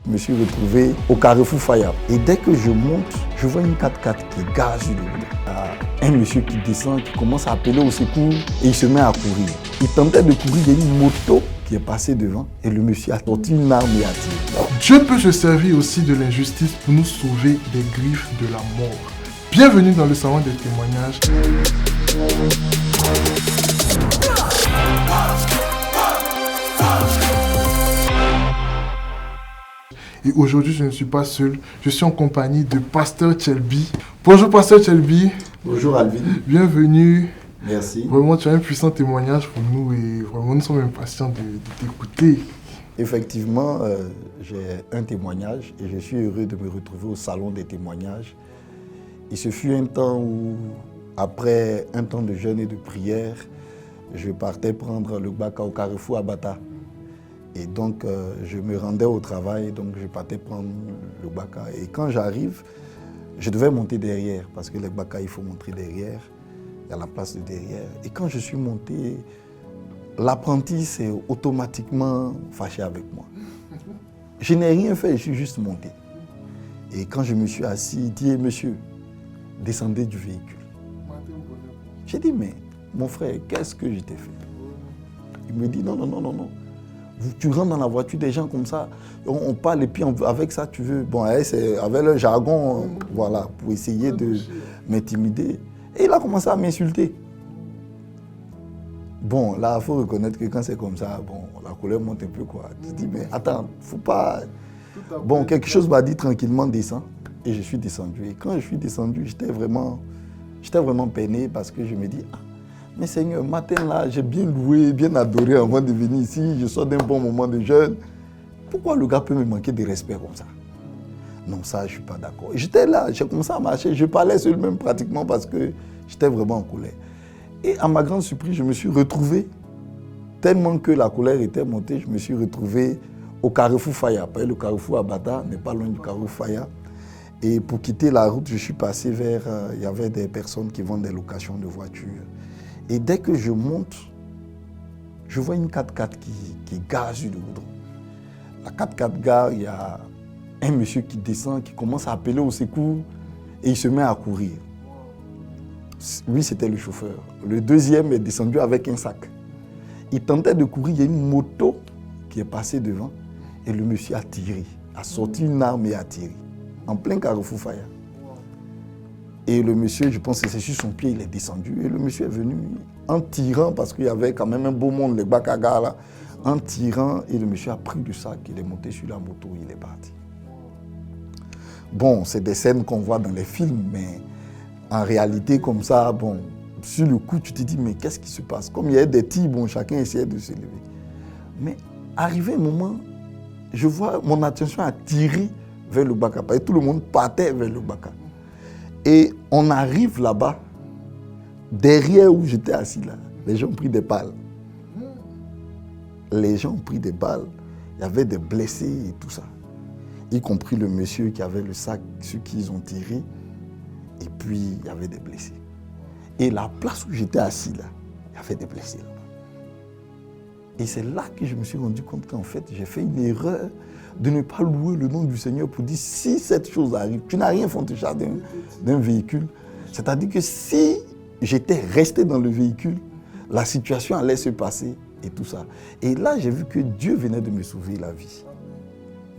Je me suis retrouvé au Carrefour Faya. Et dès que je monte, je vois une 4x4 qui gaze sur le route. Un monsieur qui descend, qui commence à appeler au secours et il se met à courir. Il tentait de courir, il y a une moto qui est passée devant et le monsieur a sorti une arme et a tiré. Dieu peut se servir aussi de l'injustice pour nous sauver des griffes de la mort. Bienvenue dans le salon des témoignages. Et aujourd'hui, je ne suis pas seul, je suis en compagnie de Pasteur Chelby. Bonjour Pasteur Chelby. Bonjour Alvin. Bienvenue. Merci. Vraiment, tu as un puissant témoignage pour nous et vraiment, nous sommes impatients de t'écouter. Effectivement, j'ai un témoignage et je suis heureux de me retrouver au salon des témoignages. Et ce fut un temps où, après un temps de jeûne et de prière, je partais prendre le bac au Carrefour à Bata. Et donc, je me rendais au travail, donc je partais prendre le bac. Et quand j'arrive, je devais monter derrière, parce que les bacs, il faut monter derrière. Il y a la place de derrière. Et quand je suis monté, l'apprenti s'est automatiquement fâché avec moi. Je n'ai rien fait, je suis juste monté. Et quand je me suis assis, il dit, monsieur, descendez du véhicule. J'ai dit, mais mon frère, qu'est-ce que je t'ai fait? Il me dit, non. Tu rentres dans la voiture des gens comme ça, on parle et puis avec ça tu veux. Bon, c'est avec le jargon, voilà, pour essayer de m'intimider. Et il a commencé à m'insulter. Bon, là, il faut reconnaître que quand c'est comme ça, bon, la colère monte un peu, quoi. Tu te dis, mais attends, faut pas... Bon, quelque chose m'a dit tranquillement, descends. Et je suis descendu. Et quand je suis descendu, j'étais vraiment peiné parce que je me dis, mais Seigneur, matin là, j'ai bien loué, bien adoré avant de venir ici. Je sors d'un bon moment de jeûne. Pourquoi le gars peut me manquer de respect comme ça? Non, ça, je ne suis pas d'accord. J'étais là, j'ai commencé à marcher. Je parlais seul même pratiquement parce que j'étais vraiment en colère. Et à ma grande surprise, je me suis retrouvé, tellement que la colère était montée, je me suis retrouvé au Carrefour Faya. Le Carrefour à Bata n'est pas loin du Carrefour Faya. Et pour quitter la route, je suis passé vers... il y avait des personnes qui vendent des locations de voitures. Et dès que je monte, je vois une 4x4 qui gaze sur le goudron. La 4x4 gare, il y a un monsieur qui descend, qui commence à appeler au secours et il se met à courir. Lui, c'était le chauffeur. Le deuxième est descendu avec un sac. Il tentait de courir, il y a une moto qui est passée devant et le monsieur a tiré, a sorti une arme et a tiré, en plein Carrefour Faya. Et le monsieur, je pense que c'est sur son pied, il est descendu. Et le monsieur est venu en tirant, parce qu'il y avait quand même un beau monde, les bacs à gare là, en tirant. Et le monsieur a pris le sac, il est monté sur la moto, il est parti. Bon, c'est des scènes qu'on voit dans les films, mais en réalité, comme ça, bon, sur le coup, tu te dis, mais qu'est-ce qui se passe? Comme il y a des tirs, bon, chacun essayait de se lever. Mais arrivé un moment, je vois mon attention a tiré vers le bac à gare. Et tout le monde partait vers le bac à gare. Et on arrive là-bas, derrière où j'étais assis là, les gens ont pris des balles. Les gens ont pris des balles, il y avait des blessés et tout ça. Y compris le monsieur qui avait le sac sur qui ils ont tiré, et puis il y avait des blessés. Et la place où j'étais assis là, il y avait des blessés là-bas. Et c'est là que je me suis rendu compte qu'en fait, j'ai fait une erreur de ne pas louer le nom du Seigneur pour dire si cette chose arrive, tu n'as rien fait d'un véhicule. C'est-à-dire que si j'étais resté dans le véhicule, la situation allait se passer et tout ça. Et là, j'ai vu que Dieu venait de me sauver la vie.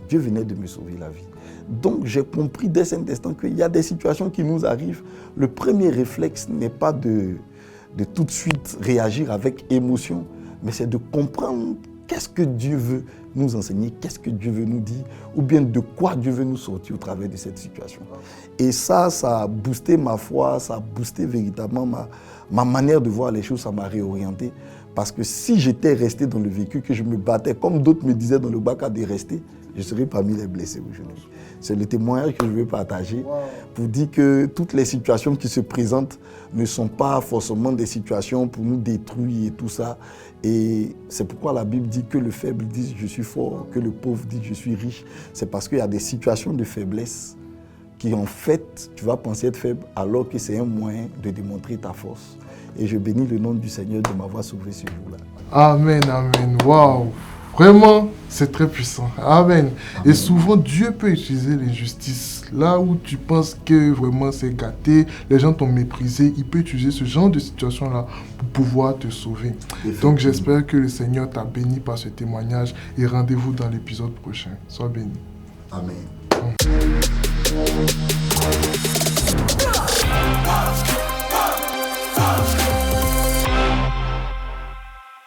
Dieu venait de me sauver la vie. Donc, j'ai compris dès cet instant qu'il y a des situations qui nous arrivent. Le premier réflexe n'est pas de tout de suite réagir avec émotion, mais c'est de comprendre qu'est-ce que Dieu veut nous enseigner, qu'est-ce que Dieu veut nous dire, ou bien de quoi Dieu veut nous sortir au travers de cette situation. Et ça a boosté ma foi, ça a boosté véritablement ma manière de voir les choses, ça m'a réorienté. Parce que si j'étais resté dans le véhicule, que je me battais, comme d'autres me disaient dans le bac à de rester, je serais parmi les blessés aujourd'hui. C'est le témoignage que je veux partager pour dire que toutes les situations qui se présentent ne sont pas forcément des situations pour nous détruire et tout ça. Et c'est pourquoi la Bible dit que le faible dit je suis fort, que le pauvre dit je suis riche. C'est parce qu'il y a des situations de faiblesse qui en fait, tu vas penser être faible alors que c'est un moyen de démontrer ta force. Et je bénis le nom du Seigneur de m'avoir sauvé ce jour-là. Amen, amen. Waouh! Vraiment, c'est très puissant. Amen. Et souvent, Dieu peut utiliser l'injustice. Là où tu penses que vraiment c'est gâté, les gens t'ont méprisé, il peut utiliser ce genre de situation-là pour pouvoir te sauver. Donc j'espère que le Seigneur t'a béni par ce témoignage et rendez-vous dans l'épisode prochain. Sois béni. Amen.